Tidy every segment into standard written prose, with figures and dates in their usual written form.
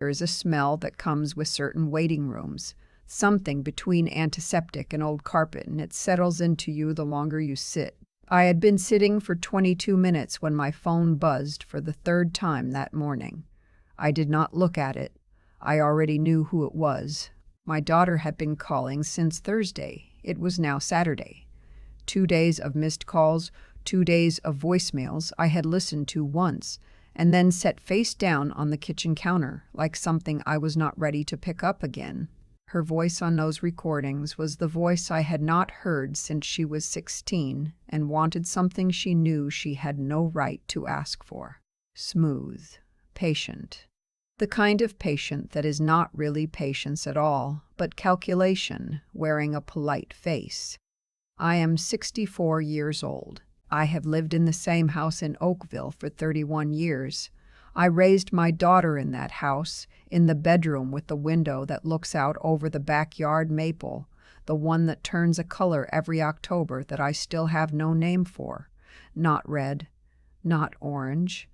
There is a smell that comes with certain waiting rooms, something between antiseptic and old carpet, and it settles into you the longer you sit. I had been sitting for 22 minutes when my phone buzzed for the third time that morning. I did not look at it. I already knew who it was. My daughter had been calling since Thursday. It was now Saturday. 2 days of missed calls, 2 days of voicemails I had listened to once, and then set face down on the kitchen counter like something I was not ready to pick up again. Her voice on those recordings was the voice I had not heard since she was 16 and wanted something she knew she had no right to ask for. Smooth, patient. The kind of patient that is not really patience at all, but calculation, wearing a polite face. I am 64 years old. I have lived in the same house in Oakville for 31 years. I raised my daughter in that house, in the bedroom with the window that looks out over the backyard maple, the one that turns a color every October that I still have no name for. Not red, not orange,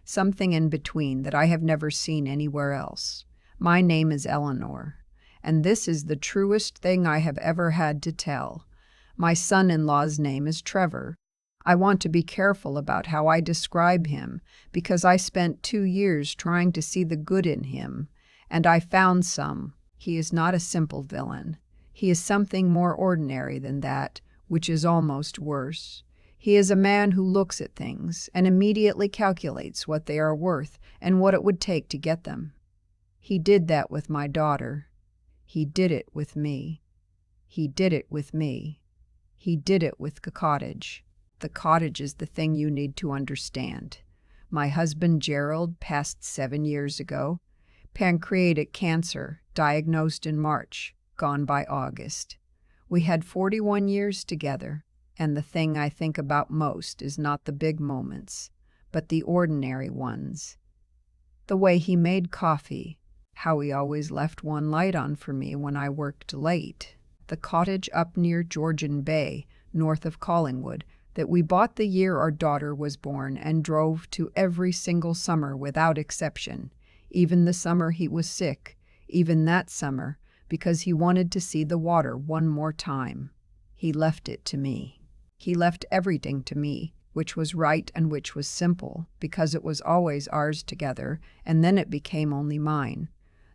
something in between that I have never seen anywhere else. My name is Eleanor, and this is the truest thing I have ever had to tell. My son-in-law's name is Trevor. I want to be careful about how I describe him because I spent 2 years trying to see the good in him, and I found some. He is not a simple villain. He is something more ordinary than that, which is almost worse. He is a man who looks at things and immediately calculates what they are worth and what it would take to get them. He did that with my daughter. He did it with me. He did it with me. He did it with the cottage. The cottage is the thing you need to understand. My husband Gerald passed 7 years ago. Pancreatic cancer, diagnosed in March, gone by August. We had 41 years together, and the thing I think about most is not the big moments, but the ordinary ones. The way he made coffee, how he always left one light on for me when I worked late. The cottage up near Georgian Bay, north of Collingwood, that we bought the year our daughter was born and drove to every single summer without exception, even the summer he was sick, even that summer, because he wanted to see the water one more time. He left it to me. He left everything to me, which was right and which was simple, because it was always ours together, and then it became only mine.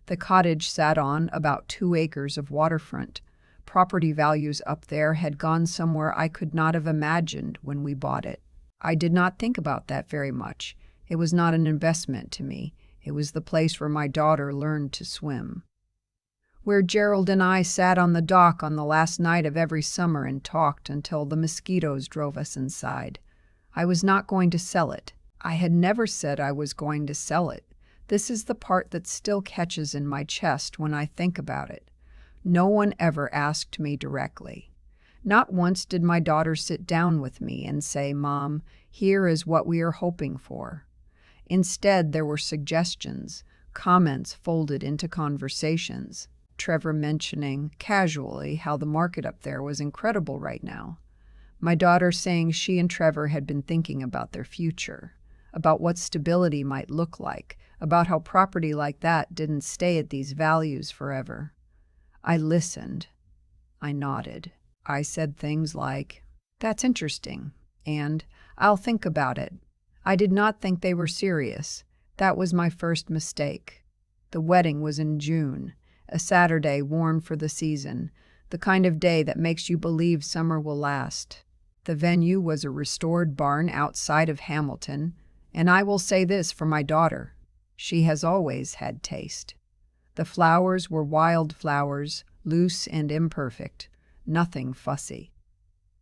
The cottage sat on about 2 acres of waterfront. Property values up there had gone somewhere I could not have imagined when we bought it. I did not think about that very much. It was not an investment to me. It was the place where my daughter learned to swim. Where Gerald and I sat on the dock on the last night of every summer and talked until the mosquitoes drove us inside. I was not going to sell it. I had never said I was going to sell it. This is the part that still catches in my chest when I think about it. No one ever asked me directly. Not once did my daughter sit down with me and say, "Mom, here is what we are hoping for." Instead, there were suggestions, comments folded into conversations. Trevor mentioning, casually, how the market up there was incredible right now. My daughter saying she and Trevor had been thinking about their future, about what stability might look like, about how property like that didn't stay at these values forever. I listened. I nodded. I said things like, "That's interesting," and "I'll think about it." I did not think they were serious. That was my first mistake. The wedding was in June, a Saturday warm for the season, the kind of day that makes you believe summer will last. The venue was a restored barn outside of Hamilton, and I will say this for my daughter. She has always had taste. The flowers were wild flowers, loose and imperfect, nothing fussy.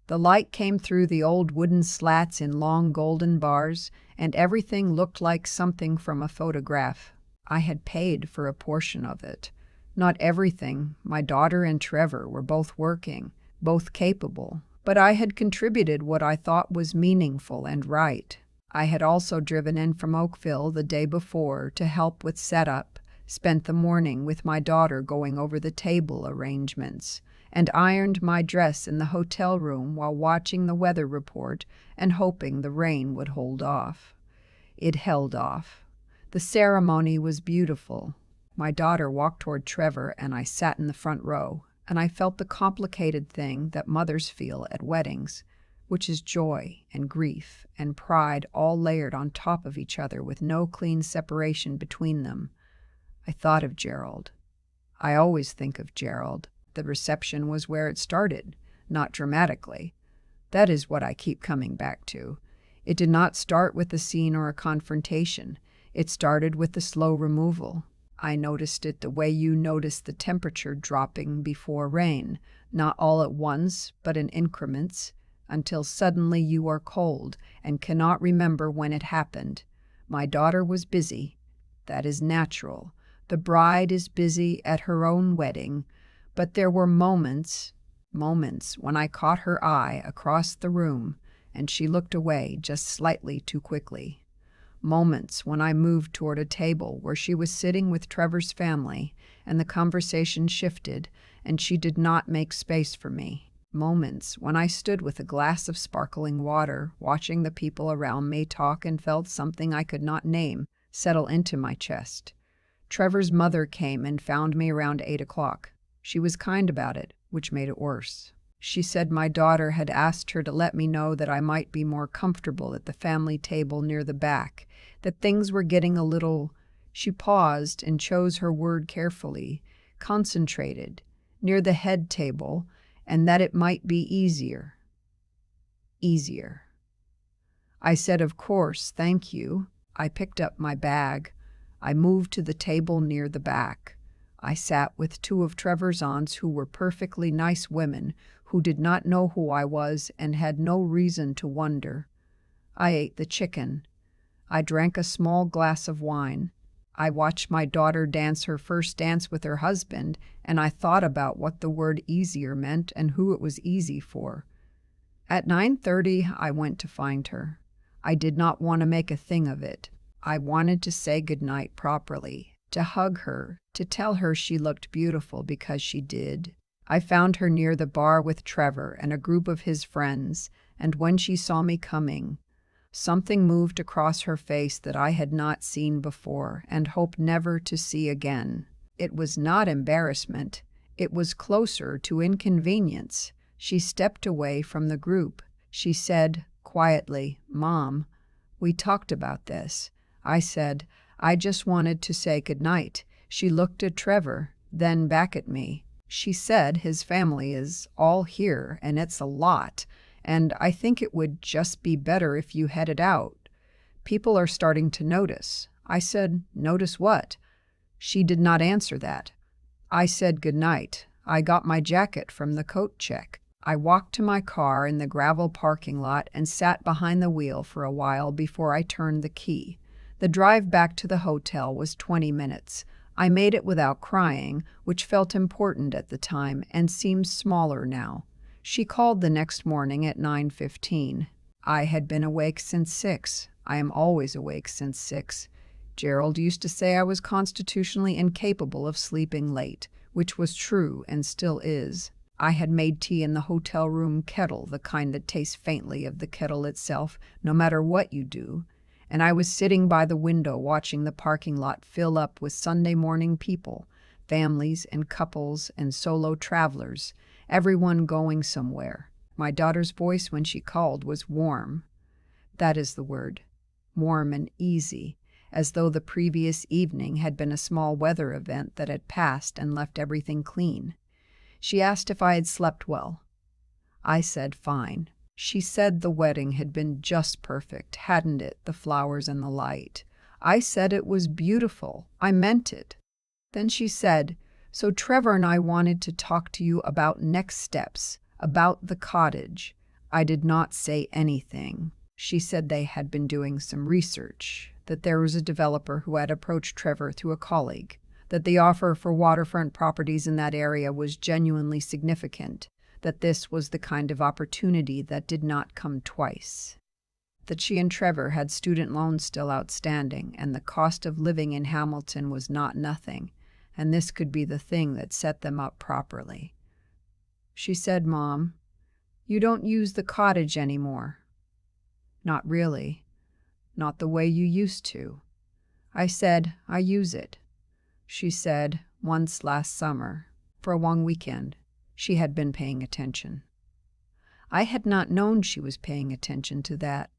The light came through the old wooden slats in long golden bars, and everything looked like something from a photograph. I had paid for a portion of it. Not everything. My daughter and Trevor were both working, both capable, but I had contributed what I thought was meaningful and right. I had also driven in from Oakville the day before to help with setup, spent the morning with my daughter going over the table arrangements, and ironed my dress in the hotel room while watching the weather report and hoping the rain would hold off. It held off. The ceremony was beautiful. My daughter walked toward Trevor, and I sat in the front row, and I felt the complicated thing that mothers feel at weddings, which is joy and grief and pride all layered on top of each other with no clean separation between them. I thought of Gerald. I always think of Gerald. The reception was where it started, not dramatically. That is what I keep coming back to. It did not start with a scene or a confrontation. It started with the slow removal. I noticed it the way you notice the temperature dropping before rain, not all at once, but in increments, until suddenly you are cold and cannot remember when it happened. My daughter was busy. That is natural. The bride is busy at her own wedding, but there were moments when I caught her eye across the room and she looked away just slightly too quickly. Moments when I moved toward a table where she was sitting with Trevor's family and the conversation shifted and she did not make space for me. Moments when I stood with a glass of sparkling water, watching the people around me talk and felt something I could not name settle into my chest. Trevor's mother came and found me around 8 o'clock. She was kind about it, which made it worse. She said my daughter had asked her to let me know that I might be more comfortable at the family table near the back, that things were getting a little— she paused and chose her word carefully— concentrated, near the head table, and that it might be easier. Easier. I said, of course, thank you. I picked up my bag. I moved to the table near the back. I sat with two of Trevor's aunts who were perfectly nice women who did not know who I was and had no reason to wonder. I ate the chicken. I drank a small glass of wine. I watched my daughter dance her first dance with her husband, and I thought about what the word easier meant and who it was easy for. At 9:30, I went to find her. I did not want to make a thing of it. I wanted to say goodnight properly, to hug her, to tell her she looked beautiful because she did. I found her near the bar with Trevor and a group of his friends, and when she saw me coming, something moved across her face that I had not seen before and hope never to see again. It was not embarrassment. It was closer to inconvenience. She stepped away from the group. She said quietly, "Mom, we talked about this." I said, "I just wanted to say goodnight." She looked at Trevor, then back at me. She said his family is all here, and it's a lot, and I think it would just be better if you headed out. People are starting to notice. I said, "Notice what?" She did not answer that. I said goodnight. I got my jacket from the coat check. I walked to my car in the gravel parking lot and sat behind the wheel for a while before I turned the key. The drive back to the hotel was 20 minutes. I made it without crying, which felt important at the time and seems smaller now. She called the next morning at 9:15. I had been awake since 6. I am always awake since 6. Gerald used to say I was constitutionally incapable of sleeping late, which was true and still is. I had made tea in the hotel room kettle, the kind that tastes faintly of the kettle itself, no matter what you do. And I was sitting by the window watching the parking lot fill up with Sunday morning people, families and couples and solo travelers, everyone going somewhere. My daughter's voice when she called was warm. That is the word. Warm and easy, as though the previous evening had been a small weather event that had passed and left everything clean. She asked if I had slept well. I said fine. She said the wedding had been just perfect, hadn't it, the flowers and the light. I said it was beautiful. I meant it. Then she said, "So Trevor and I wanted to talk to you about next steps, about the cottage." I did not say anything. She said they had been doing some research, that there was a developer who had approached Trevor through a colleague, that the offer for waterfront properties in that area was genuinely significant, that this was the kind of opportunity that did not come twice, that she and Trevor had student loans still outstanding, and the cost of living in Hamilton was not nothing, and this could be the thing that set them up properly. She said, "Mom, you don't use the cottage anymore." "Not really. Not the way you used to." I said, "I use it. she said once last summer, for a long weekend. She had been paying attention. I had not known she was paying attention to that.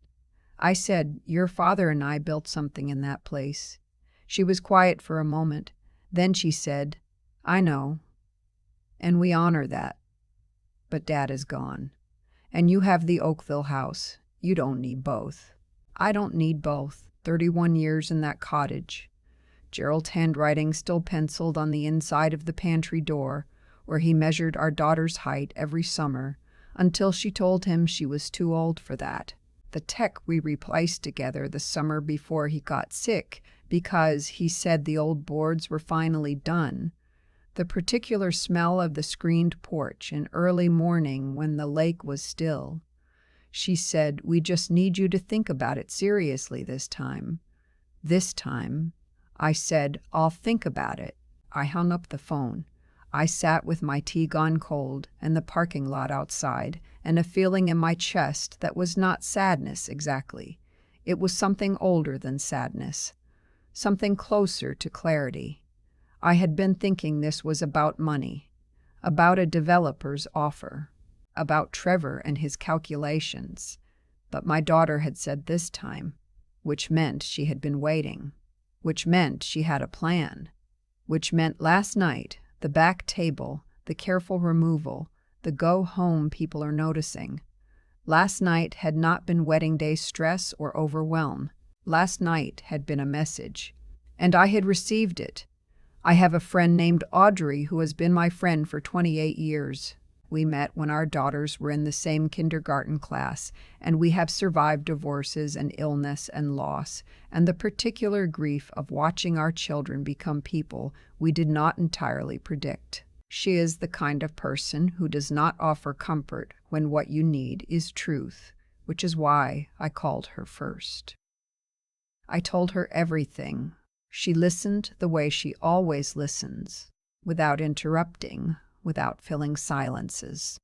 I said, "Your father and I built something in that place." She was quiet for a moment. Then she said, "I know, and we honor that. But Dad is gone. And you have the Oakville house. You don't need both." I don't need both. 31 years in that cottage. Gerald's handwriting still penciled on the inside of the pantry door, where he measured our daughter's height every summer, until she told him she was too old for that. The tech we replaced together the summer before he got sick, because he said the old boards were finally done. The particular smell of the screened porch in early morning when the lake was still. She said, "We just need you to think about it seriously this time." This time. I said, "I'll think about it." I hung up the phone. I sat with my tea gone cold and the parking lot outside, and a feeling in my chest that was not sadness exactly. It was something older than sadness, something closer to clarity. I had been thinking this was about money, about a developer's offer, about Trevor and his calculations. But my daughter had said this time, which meant she had been waiting, which meant she had a plan, which meant last night, the back table, the careful removal, the go home people are noticing. Last night had not been wedding day stress or overwhelm. Last night had been a message. And I had received it. I have a friend named Audrey who has been my friend for 28 years. We met when our daughters were in the same kindergarten class, and we have survived divorces and illness and loss, and the particular grief of watching our children become people we did not entirely predict. She is the kind of person who does not offer comfort when what you need is truth, which is why I called her first. I told her everything. She listened the way she always listens, without interrupting, without filling silences.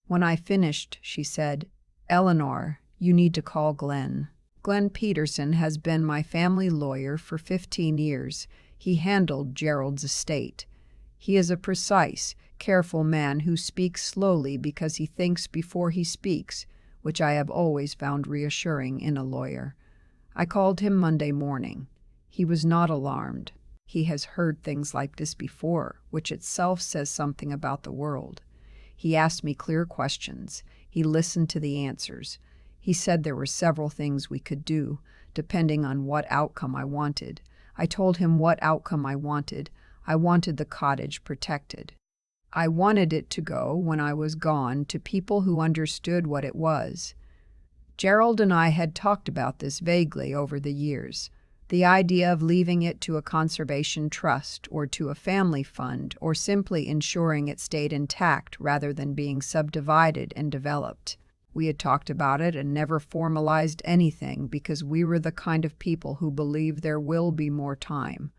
When I finished, she said, "Eleanor, you need to call Glenn. Glenn Peterson has been my family lawyer for 15 years. He handled Gerald's estate. He is a precise, careful man who speaks slowly because he thinks before he speaks, which I have always found reassuring in a lawyer." I called him Monday morning. He was not alarmed. He has heard things like this before, which itself says something about the world. He asked me clear questions. He listened to the answers. He said there were several things we could do, depending on what outcome I wanted. I told him what outcome I wanted. I wanted the cottage protected. I wanted it to go, when I was gone, to people who understood what it was. Gerald and I had talked about this vaguely over the years. The idea of leaving it to a conservation trust or to a family fund or simply ensuring it stayed intact rather than being subdivided and developed. We had talked about it and never formalized anything because we were the kind of people who believe there will be more time.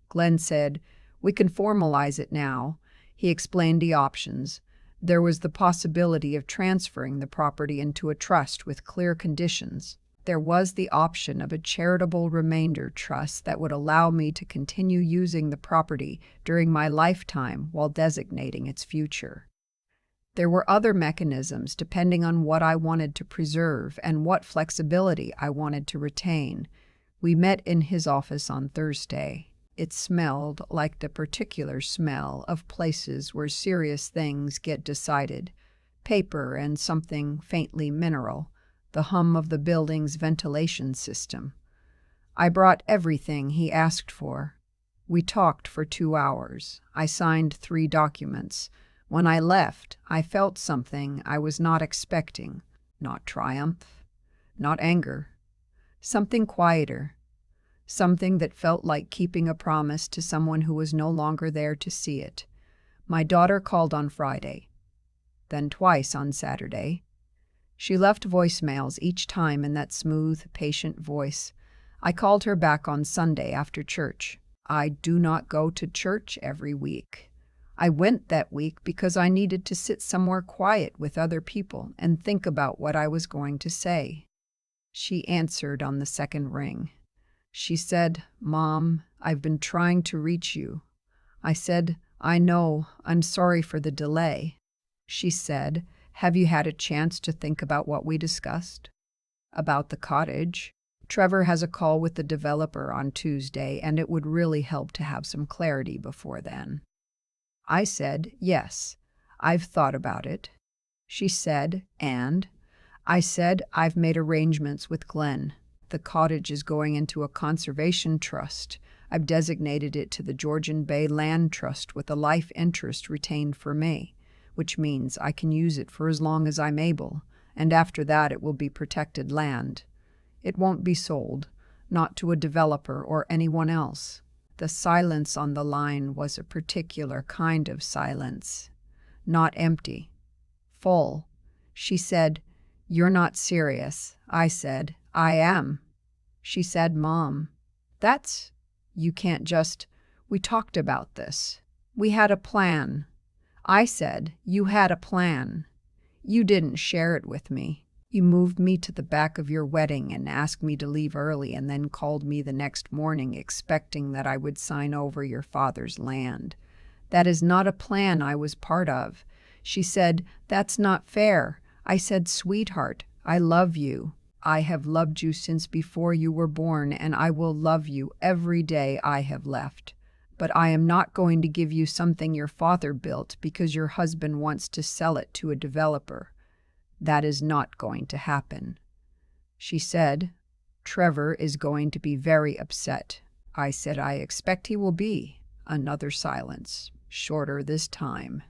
Glenn said, "We can formalize it now." He explained the options. There was the possibility of transferring the property into a trust with clear conditions. There was the option of a charitable remainder trust that would allow me to continue using the property during my lifetime while designating its future. There were other mechanisms depending on what I wanted to preserve and what flexibility I wanted to retain. We met in his office on Thursday. It smelled like the particular smell of places where serious things get decided. Paper and something faintly mineral. The hum of the building's ventilation system. I brought everything he asked for. We talked for 2 hours. I signed 3 documents. When I left, I felt something I was not expecting. Not triumph, not anger. Something quieter. Something that felt like keeping a promise to someone who was no longer there to see it. My daughter called on Friday, then twice on Saturday. She left voicemails each time in that smooth, patient voice. I called her back on Sunday after church. I do not go to church every week. I went that week because I needed to sit somewhere quiet with other people and think about what I was going to say. She answered on the second ring. She said, "Mom, I've been trying to reach you. I said, I know, I'm sorry for the delay. She said, have you had a chance to think about what we discussed? About the cottage? Trevor has a call with the developer on Tuesday, and it would really help to have some clarity before then. I said, yes, I've thought about it. She said, and? I said, I've made arrangements with Glenn. The cottage is going into a conservation trust. I've designated it to the Georgian Bay Land Trust with a life interest retained for me, which means I can use it for as long as I'm able, and after that it will be protected land. It won't be sold, not to a developer or anyone else. The silence on the line was a particular kind of silence. Not empty. Full. She said, you're not serious. I said, I am. She said, Mom, you can't just, we talked about this. We had a plan. I said, you had a plan. You didn't share it with me. You moved me to the back of your wedding and asked me to leave early and then called me the next morning expecting that I would sign over your father's land. That is not a plan I was part of. She said, that's not fair. I said, sweetheart, I love you. I have loved you since before you were born, and I will love you every day I have left. But I am not going to give you something your father built because your husband wants to sell it to a developer. That is not going to happen. She said, Trevor is going to be very upset. I said, I expect he will be. Another silence, shorter this time.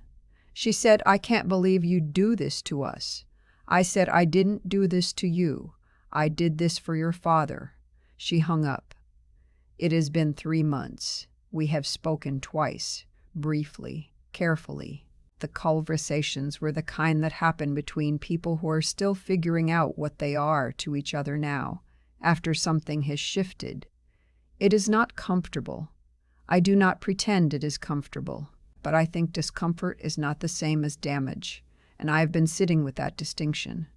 She said, I can't believe you do this to us. I said, I didn't do this to you. I did this for your father. She hung up. It has been 3 months. We have spoken twice, briefly, carefully. The conversations were the kind that happen between people who are still figuring out what they are to each other now, after something has shifted. It is not comfortable. I do not pretend it is comfortable, but I think discomfort is not the same as damage, and I have been sitting with that distinction.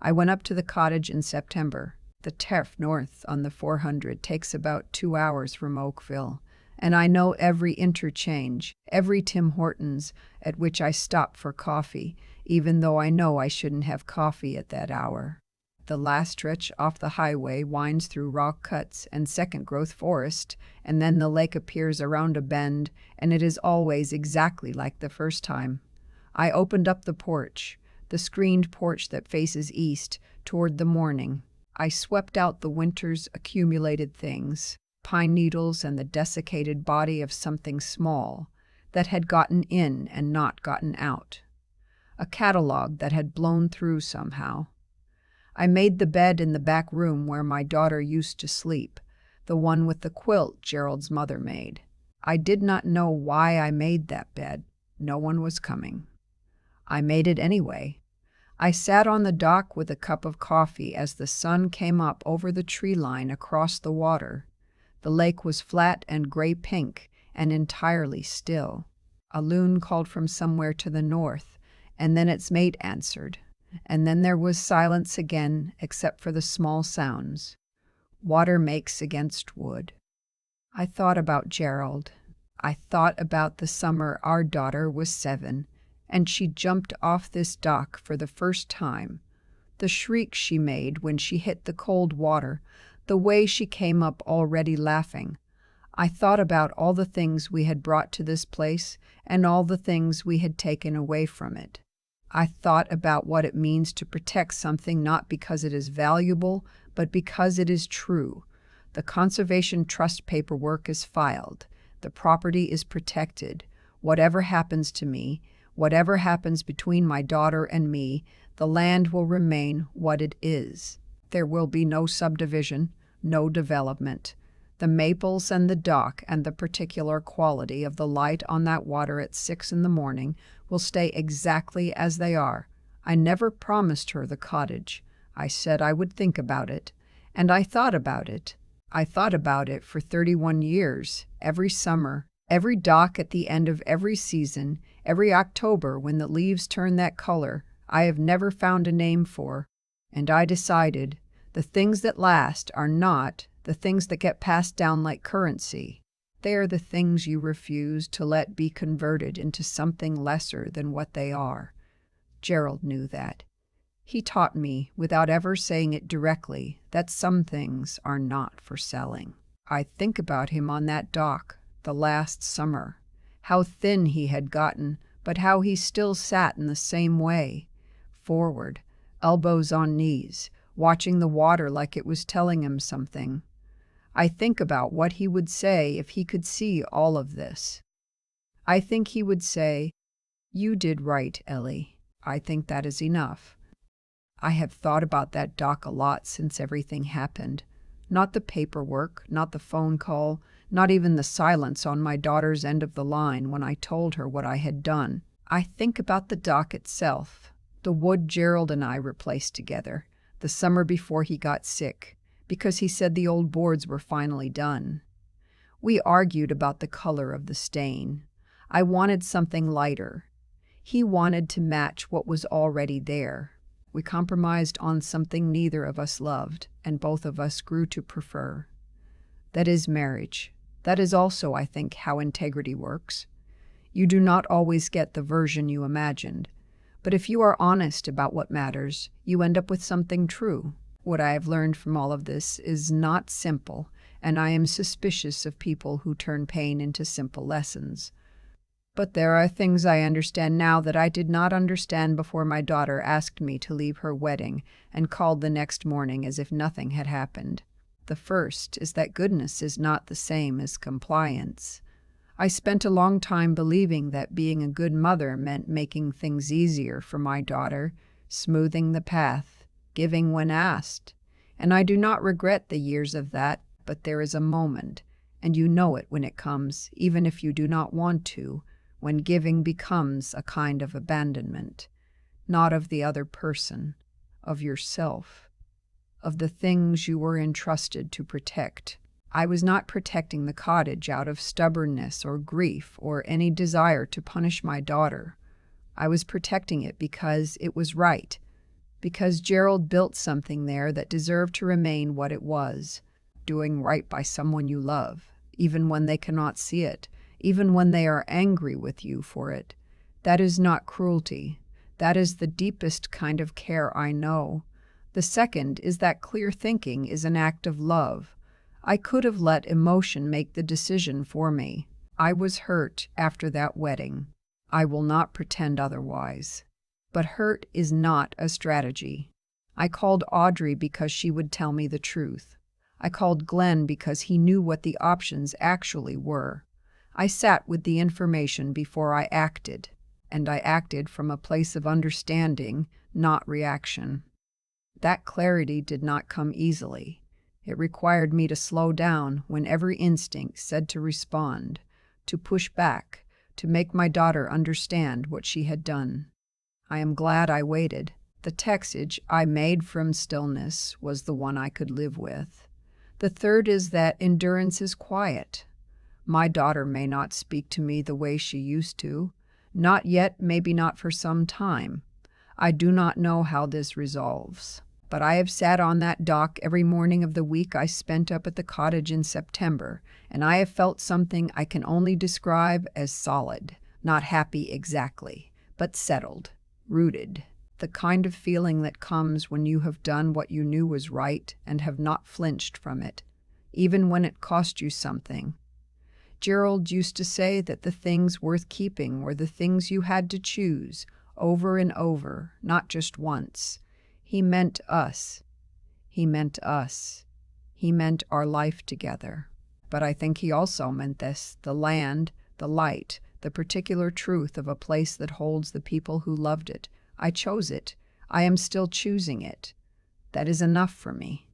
I went up to the cottage in September. The turf north on the 400 takes about 2 hours from Oakville, and I know every interchange, every Tim Hortons at which I stop for coffee, even though I know I shouldn't have coffee at that hour. The last stretch off the highway winds through rock cuts and second-growth forest, and then the lake appears around a bend, and it is always exactly like the first time. I opened up the porch, the screened porch that faces east, toward the morning. I swept out the winter's accumulated things, pine needles and the desiccated body of something small that had gotten in and not gotten out. A catalog that had blown through somehow. I made the bed in the back room where my daughter used to sleep, the one with the quilt Gerald's mother made. I did not know why I made that bed. No one was coming. I made it anyway. I sat on the dock with a cup of coffee as the sun came up over the tree line across the water. The lake was flat and gray-pink and entirely still. A loon called from somewhere to the north, and then its mate answered. And then there was silence again, except for the small sounds. Water makes against wood. I thought about Gerald. I thought about the summer our daughter was 7, and she jumped off this dock for the first time. The shriek she made when she hit the cold water, the way she came up already laughing. I thought about all the things we had brought to this place and all the things we had taken away from it. I thought about what it means to protect something not because it is valuable, but because it is true. The conservation trust paperwork is filed. The property is protected. Whatever happens to me, whatever happens between my daughter and me, the land will remain what it is. There will be no subdivision, no development. The maples and the dock and the particular quality of the light on that water at 6 in the morning will stay exactly as they are. I never promised her the cottage. I said I would think about it, and I thought about it. I thought about it for 31 years, every summer, every dock at the end of every season, every October when the leaves turn that color I have never found a name for, and I decided the things that last are not the things that get passed down like currency. They are the things you refuse to let be converted into something lesser than what they are. Gerald knew that. He taught me, without ever saying it directly, that some things are not for selling. I think about him on that dock, the last summer. How thin he had gotten, but how he still sat in the same way, forward, elbows on knees, watching the water like it was telling him something. I think about what he would say if he could see all of this. I think he would say, "You did right, Ellie. I think that is enough." I have thought about that dock a lot since everything happened. Not the paperwork, not the phone call, not even the silence on my daughter's end of the line when I told her what I had done. I think about the dock itself, the wood Gerald and I replaced together, the summer before he got sick, because he said the old boards were finally done. We argued about the color of the stain. I wanted something lighter. He wanted to match what was already there. We compromised on something neither of us loved, and both of us grew to prefer. That is marriage. That is also, I think, how integrity works. You do not always get the version you imagined, but if you are honest about what matters, you end up with something true. What I have learned from all of this is not simple, and I am suspicious of people who turn pain into simple lessons. But there are things I understand now that I did not understand before my daughter asked me to leave her wedding and called the next morning as if nothing had happened. The first is that goodness is not the same as compliance. I spent a long time believing that being a good mother meant making things easier for my daughter, smoothing the path, giving when asked. And I do not regret the years of that, but there is a moment, and you know it when it comes, even if you do not want to, when giving becomes a kind of abandonment, not of the other person, of yourself, of the things you were entrusted to protect. I was not protecting the cottage out of stubbornness or grief or any desire to punish my daughter. I was protecting it because it was right, because Gerald built something there that deserved to remain what it was, doing right by someone you love, even when they cannot see it, even when they are angry with you for it. That is not cruelty. That is the deepest kind of care I know. The second is that clear thinking is an act of love. I could have let emotion make the decision for me. I was hurt after that wedding. I will not pretend otherwise. But hurt is not a strategy. I called Audrey because she would tell me the truth. I called Glenn because he knew what the options actually were. I sat with the information before I acted, and I acted from a place of understanding, not reaction. That clarity did not come easily. It required me to slow down when every instinct said to respond, to push back, to make my daughter understand what she had done. I am glad I waited. The textage I made from stillness was the one I could live with. The third is that endurance is quiet. My daughter may not speak to me the way she used to. Not yet, maybe not for some time. I do not know how this resolves. But I have sat on that dock every morning of the week I spent up at the cottage in September, and I have felt something I can only describe as solid, not happy exactly, but settled, rooted. The kind of feeling that comes when you have done what you knew was right and have not flinched from it, even when it cost you something. Gerald used to say that the things worth keeping were the things you had to choose, over and over, not just once. He meant us. He meant us. He meant our life together. But I think he also meant this, the land, the light, the particular truth of a place that holds the people who loved it. I chose it. I am still choosing it. That is enough for me.